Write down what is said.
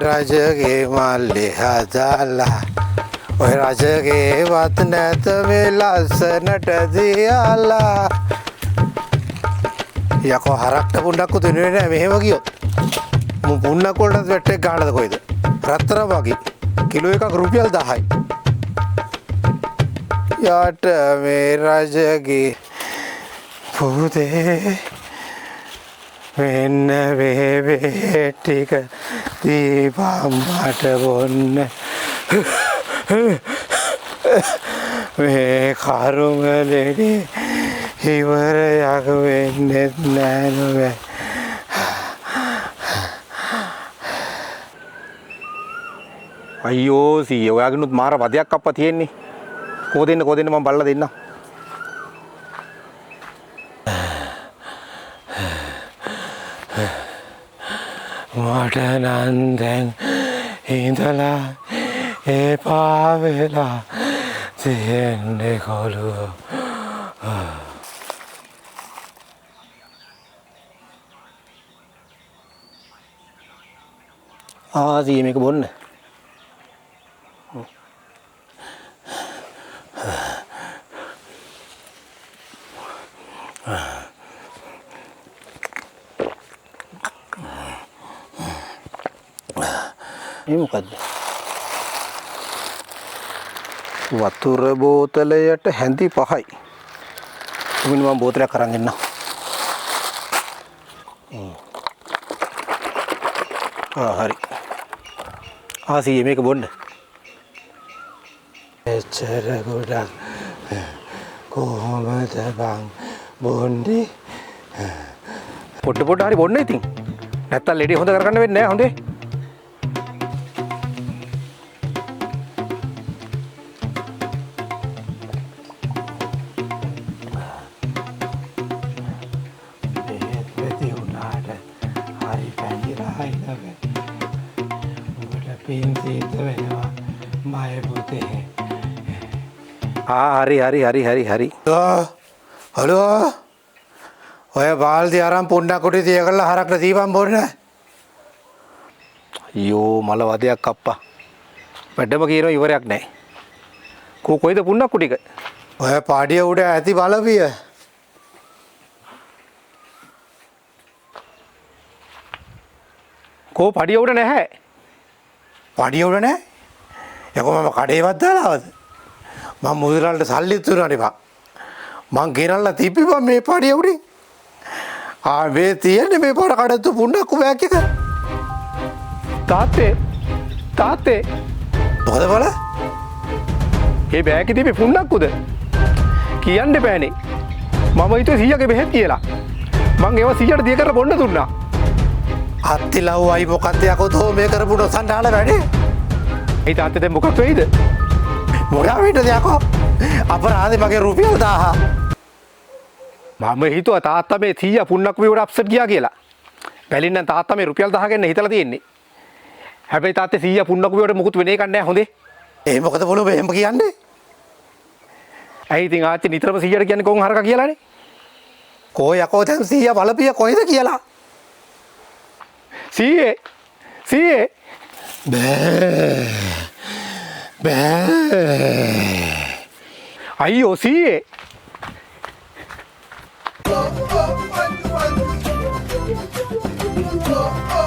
රජගේ මල්ලි හදාලා ඔය රජගේ වත් නැත මේ ලස්සනට දියාලා යකෝ හරක්ට පුණ්ඩක්කු දෙන්නේ නැහැ මෙහෙම ගියොත් මු පුණ්ඩක් වලට වැට්ටේ ගන්නද කොයිද රත්තරන් වගේ කිලෝ එකක් රුපියල් 10යි යට මේ රජගේ පුතේ වෙන්න වේවේ ටික දීපම් මට බොන්න මේ කරුමලෙඩි ඉවරයක් වෙන්නෙත් නෑ නේ අයියෝ සීය ඔයාගෙනුත් මාර වදයක් අප්පා තියෙන්නේ කොහෙන්ද මම බලලා දෙන්නම් මට නම් දැන් ඉඳලා එපා වෙලා තියෙන්නේ කොළුව ආදී මේක බොන්න මේ මොකද්ද වතුර බෝතලයට හැඳි 5යි තුමින් මම බෝතලයක් අරන් එන්නම් හරි ආසී මේක බොන්න එච්චර ගොඩක් කොහොමද බං බොන්නේ පොඩ හරි බොන්න ඉතින් නැත්තම් ලෙඩේ හොඳ කරගන්න වෙන්නේ නැහැ හොඳේ හරි හලෝ ඔය බාල්දි අරන් පොණ්ඩක් කොටි තිය කරලා හරක්ට දීපන් බොන්න අයියෝ මල වදයක් අප්පා වැඩම කියනවා ඉවරයක් නැහැ කොයිද පුණ්ඩක් ටික ඔය පාඩිය උඩ ඇති බලපිය කෝ පාඩිය උඩ නැහැ පාඩිය උඩ නැහැ යකෝ මම කඩේවත් දාලාවද මම මුදලාලට සල්ලිත් දුන්නානේ බා මං ගෙනල්ලා තිබ්බා මේ පාඩිය උඩින් මේ තියෙන්නේ මේ පාඩ කඩතු පුණ්ඩක් බෑග් එක තාත්තේ මොකද බල මේ බෑග් එකේ තිබ්බේ පුණ්ඩක්කුද කියන්න බෑනේ මම හිතුවේ 100ගේ බෙහෙත් කියලා මං ඒවා 100ට දිය කරලා බොන්න දුන්නා අත්තිලව්වයි මොකක්ද යකෝ තෝ මේ කරපු නොසන්ඩාල වැඩේ ඒ තාත්තේ දැන් මොකක් වෙයිද මොනවා වෙයිද යකෝ අපරාධේ මගේ රුපියල් 1000 මම හිතුවා තාත්තා මේ 100 පුණ්ණක් විවර අප්සෙට් ගියා කියලා. බැලින්නම් තාත්තා මේ රුපියල් 1000 ගන්න හිතලා තියෙන්නේ. හැබැයි තාත්තේ 100 පුණ්ණක් විවර මොකුත් වෙන එකක් නැහැ හොඳේ. ඒ මොකද බොලෝ එහෙම කියන්නේ? ඇයි ඉතින් ආච්චි නිතරම 100ට කියන්නේ කොන් හරකා කියලානේ. කෝ යකෝ දැන් 100 බලපිය කොයිද කියලා? 100 බෑ අයියෝ 100 Oh,